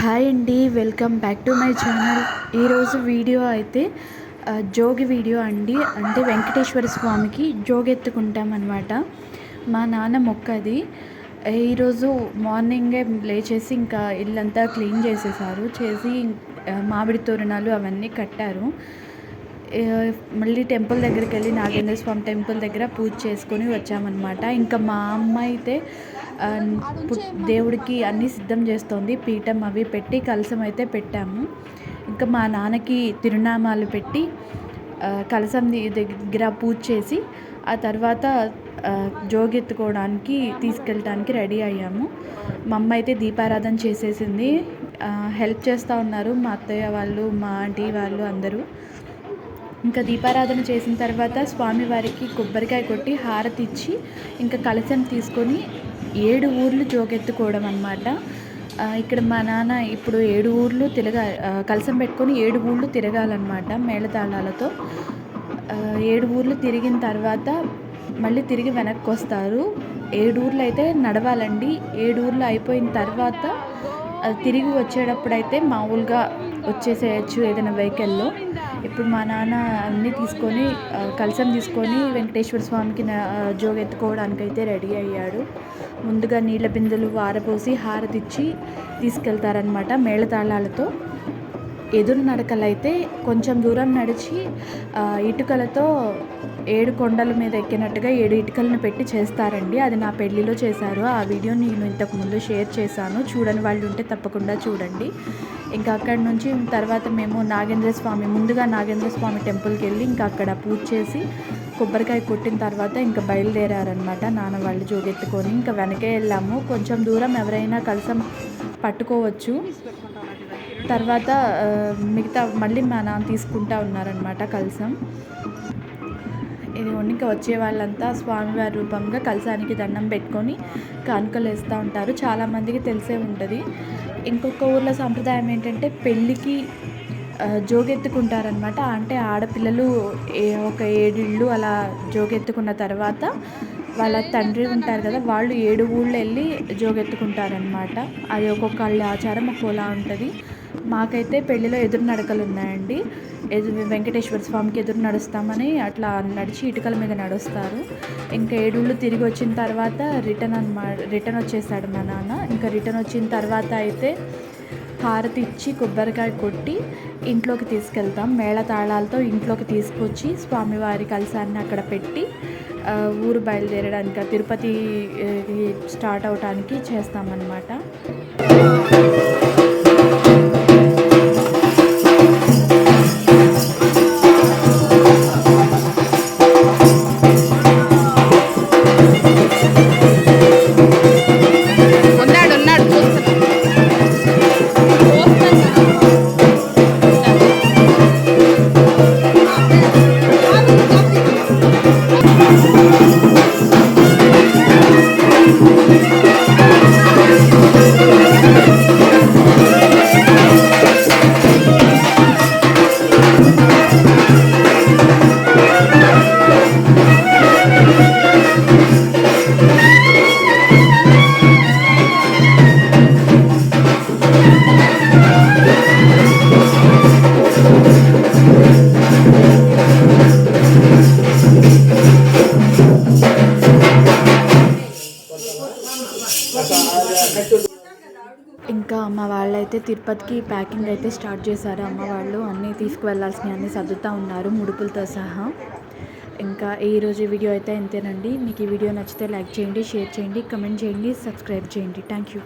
Hi అండి, welcome back to my channel. ఈరోజు video అయితే జోగి వీడియో అండి. అంటే వెంకటేశ్వర స్వామికి జోగెత్తుకుంటామన్నమాట. మా నాన్న మొక్కది. ఈరోజు మార్నింగే లేచేసి ఇంకా ఇల్లంతా క్లీన్ చేసేసారు. చేసి మామిడి తోరణాలు అవన్నీ కట్టారు. మళ్ళీ టెంపుల్ దగ్గరికి వెళ్ళి నాగేంద్ర స్వామి టెంపుల్ దగ్గర పూజ చేసుకొని వచ్చామన్నమాట. ఇంకా మా అమ్మ అయితే దేవుడికి అన్నీ సిద్ధం చేస్తోంది. పీఠం అవి పెట్టి కలశం అయితే పెట్టాము. ఇంకా మా నాన్నకి తిరునామాలు పెట్టి కలశం దగ్గర పూజ చేసి ఆ తర్వాత జోగెత్తుకోవడానికి తీసుకెళ్ళడానికి రెడీ అయ్యాము. మా అమ్మ అయితే దీపారాధన చేసేసింది. హెల్ప్ చేస్తూ ఉన్నారు మా అత్తయ్య వాళ్ళు, మా ఆంటీ వాళ్ళు అందరూ. ఇంకా దీపారాధన చేసిన తర్వాత స్వామివారికి కొబ్బరికాయ కొట్టి హారతి ఇచ్చి ఇంకా కలశం తీసుకొని 7 ఊర్లు జోగెత్తుకోవడం అన్నమాట. ఇక్కడ మా నాన్న ఇప్పుడు 7 ఊర్లు కలశం పెట్టుకొని 7 ఊర్లు తిరగాలన్నమాట మేళతాళాలతో. 7 ఊర్లు తిరిగిన తర్వాత మళ్ళీ తిరిగి వెనక్కి వస్తారు. 7 ఊర్లు అయితే నడవాలండి. 7 ఊర్లు అయిపోయిన తర్వాత తిరిగి వచ్చేటప్పుడైతే మామూలుగా వచ్చేసేయచ్చు ఏదైనా వెహికల్లో. ఇప్పుడు మా నాన్న అన్నీ తీసుకొని కలశం తీసుకొని వెంకటేశ్వర స్వామికి జోగెత్తుకోవడానికైతే రెడీ అయ్యాడు. ముందుగా నీళ్ళ బిందెలు వారపోసి హారతిచ్చి తీసుకెళ్తారనమాట మేళతాళాలతో. ఎదురు నడకలైతే కొంచెం దూరం నడిచి ఇటుకలతో 7 కొండల మీద ఎక్కినట్టుగా 7 ఇటుకలను పెట్టి చేస్తారండి. అది నా పెళ్ళిలో చేశారు. ఆ వీడియో నేను ఇంతకుముందు షేర్ చేశాను. చూడని వాళ్ళు ఉంటే తప్పకుండా చూడండి. ఇంకా అక్కడి నుంచి తర్వాత మేము ముందుగా నాగేంద్ర స్వామి టెంపుల్కి వెళ్ళి ఇంకా అక్కడ పూజ చేసి కొబ్బరికాయ కొట్టిన తర్వాత ఇంకా బయలుదేరారనమాట నాన్న వాళ్ళు జోగెత్తుకొని. ఇంకా వెనకే వెళ్ళాము. కొంచెం దూరం ఎవరైనా కలశం పట్టుకోవచ్చు. తర్వాత మిగతా మళ్ళీ మా నాన్న తీసుకుంటా ఉన్నారనమాట కలశం. ఇది ఇంకా వచ్చే వాళ్ళంతా స్వామివారి రూపంగా కలశానికి దండం పెట్టుకొని కానుకలు వేస్తూ ఉంటారు. చాలామందికి తెలిసే ఉంటుంది. ఇంకొక ఊర్లో సాంప్రదాయం ఏంటంటే పెళ్ళికి జోగెత్తుకుంటారనమాట. అంటే ఆడపిల్లలు ఒక 7 ఇళ్ళు అలా జోగెత్తుకున్న తర్వాత వాళ్ళ తండ్రి ఉంటారు కదా, వాళ్ళు 7 ఊళ్ళు వెళ్ళి జోగెత్తుకుంటారనమాట. అది ఒక్కొక్కళ్ళ ఆచారం ఒక్కోలా ఉంటుంది. మాకైతే పెళ్ళిలో ఎదురు నడకలు ఉన్నాయండి. వెంకటేశ్వర స్వామికి ఎదురు నడుస్తామని అట్లా నడిచి ఇటుకల మీద నడుస్తారు. ఇంకా 7 ఊళ్ళు తిరిగి వచ్చిన తర్వాత రిటర్న్ వచ్చేసాడు మా నాన్న. ఇంకా రిటర్న్ వచ్చిన తర్వాత అయితే హారతి ఇచ్చి కొబ్బరికాయ కొట్టి ఇంట్లోకి తీసుకెళ్తాం. మేళతాళాలతో ఇంట్లోకి తీసుకొచ్చి స్వామివారి కలశాన్ని అక్కడ పెట్టి ఊరు బయలుదేరడానికి తిరుపతి స్టార్ట్ అవడానికి చేస్తామన్నమాట. ఇంకా అమ్మ వాళ్ళైతే తిరుపతికి ప్యాకింగ్ అయితే స్టార్ట్ చేశారు. అమ్మ వాళ్ళు అన్నీ తీసుకువెళ్ళాల్సినవి అన్నీ సర్దుతూ ఉన్నారు ముడుపులతో సహా. ఇంకా ఈరోజు వీడియో అయితే ఇంతేనండి. మీకు ఈ వీడియో నచ్చితే లైక్ చేయండి, షేర్ చేయండి, కమెంట్ చేయండి, సబ్స్క్రైబ్ చేయండి. Thank you.